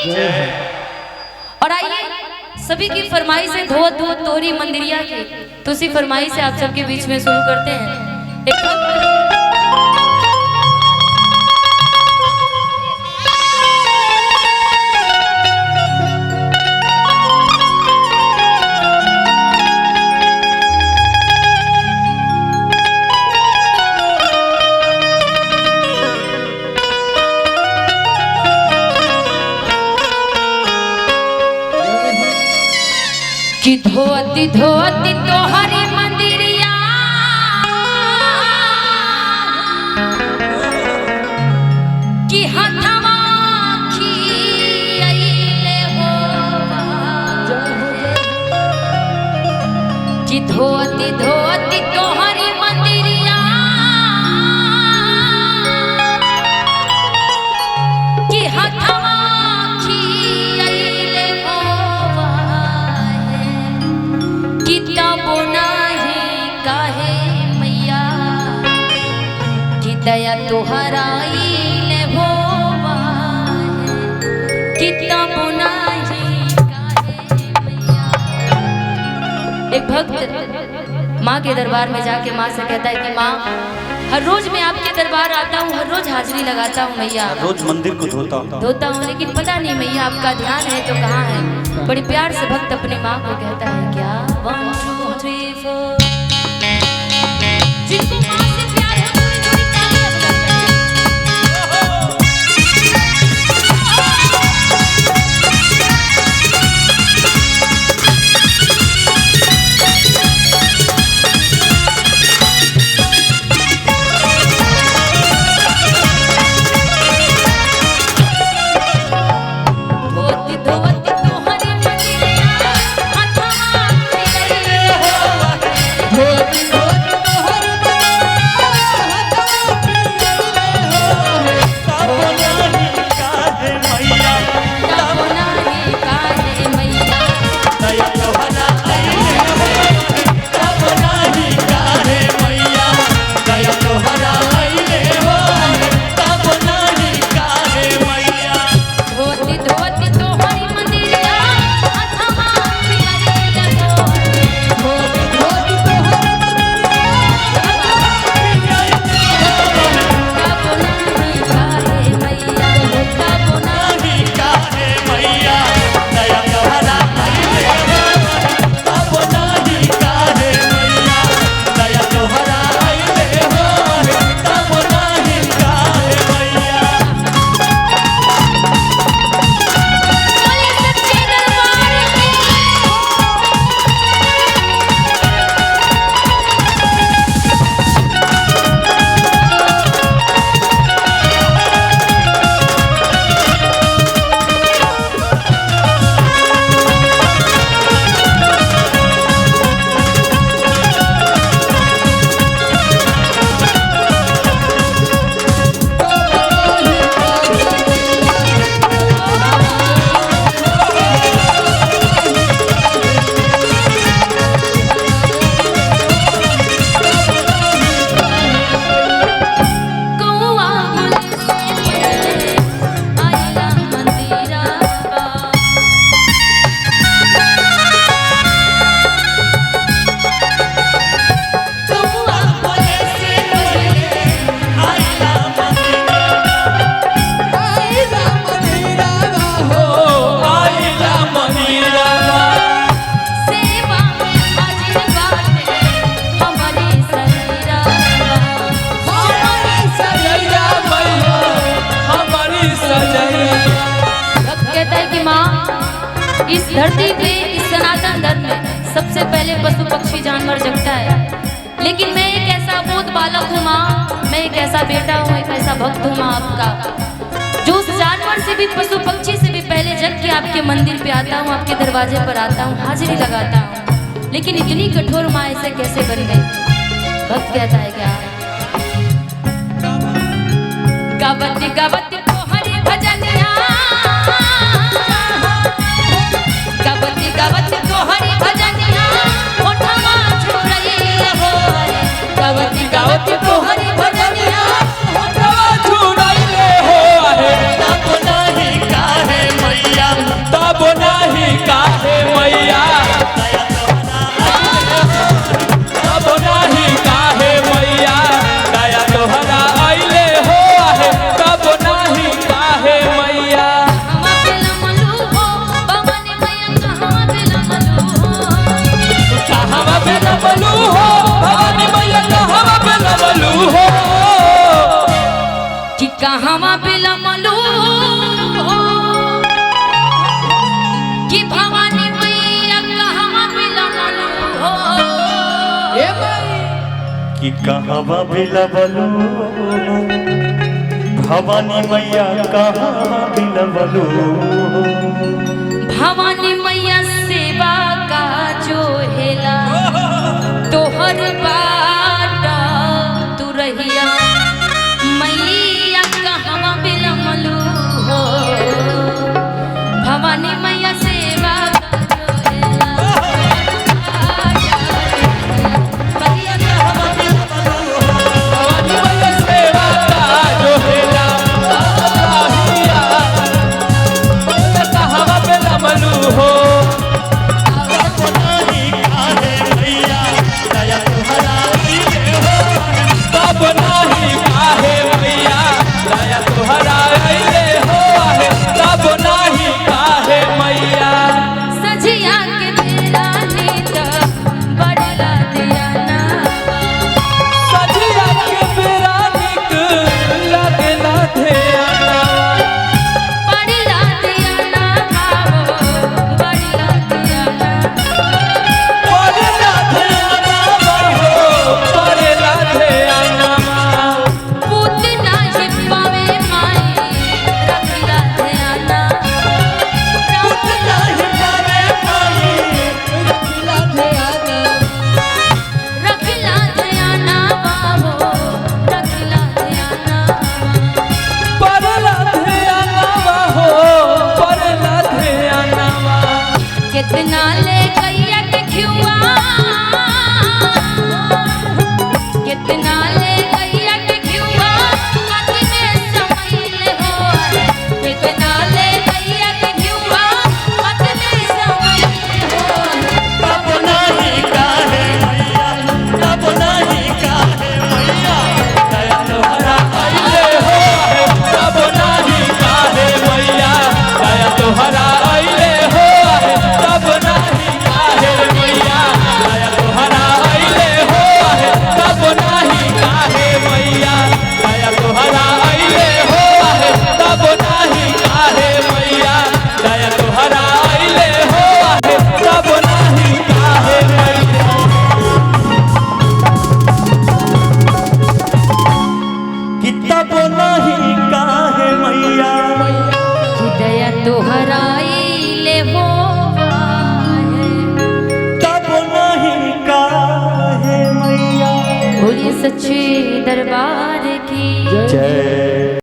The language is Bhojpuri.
और आइए सभी की फरमाइश है धोत धोत तोरी मंदिरिया की, तो उसी फरमाइश से आप सबके बीच में शुरू करते हैं। एक कि धोती धोती तोहरी मंदिरिया कि हथवा खियाइले हो कि धोती धोती तोहरी मंदिरिया कि हथवा दया तोहरा ले होवा कितना बुनाही काहे मैया। एक भक्त माँ के दरबार में जाके माँ से कहता है कि माँ हर रोज मैं आपके दरबार आता हूँ, हर रोज हाजिरी लगाता हूँ मैया, रोज मंदिर को धोता हूँ, लेकिन पता नहीं मैया आपका ध्यान है तो कहाँ है। बड़ी प्यार से भक्त अपनी माँ को कहता है क्या 1 2 3 4 जिनको माँ से प्यार है इस धरती पे इस सनातन धर्म में सबसे पहले पशु पक्षी जानवर जगता है, लेकिन मैं एक ऐसा अबोध बालक हूँ माँ, मैं एक ऐसा बेटा हूँ, एक ऐसा भक्त हूँ माँ आपका, जो उस जानवर से भी पशु पक्षी से भी पहले जग के आपके मंदिर पे आता हूँ, आपके दरवाजे पर आता हूँ, हाजिरी लगाता हूँ। लेकिन इतनी कठोर माँ ऐसे कैसे बन गई? भक्त कहता है क्या गावती गावती तोहरी भजनिया, गावती गावती तोहरी भजनिया, ओठवा छुरई हो, गावती गावती तोहरी भजनिया, ओठवा छुरई हो, तब नहीं काहे मैया कहवा बिलमलू कि भवानी मैया कहवा बिलमलू हो कि कहवा बिलमलू भवानी मैया कहवा बिलमलू भवानी मैया सेवा का जो हेला तोहर बाटा तू रहिया मैया कहवा बिलमलू हो भवानी मैया सेवा का जो हेला मैया कहवा भवानी मैया सेवा का जो हेला कहवा बिलमलू हो सजिया के बेला नीत बड़ला दियाना सजिया के बेरा निक लगला ध्याना बड़ला दियाना आवो बड़ला दियाना परेला ध्याना हो परेला ध्याना पूत ना हिपावे माई रखला दियाना रखला दियाना बाबो रखला दियाना परेला ध्याना हो परेला ध्याना कितना ले कैया के खियुआ कितना ले कैया के खियुआ कितने समय ले हो कितना ले कैया के खियुआ कितने समय ले हो तब नहीं काहे मैया तब नहीं काहे मैया दया तोहरा आइले हो तब नाही काहे मैया दया तोहरा आइले हो तब नाही काहे मैया दया तोहरा आइले हो तब नाही काहे मैया दया तोहरा आइले हो तब नाही काहे मैया दया तोहरा आइले हो तब नाही काहे मैया कि तब नहीं काहे मैया कि दया तोहराई ले हो तब नहीं काहे मैया बोलिए सच्चे दरबार की जय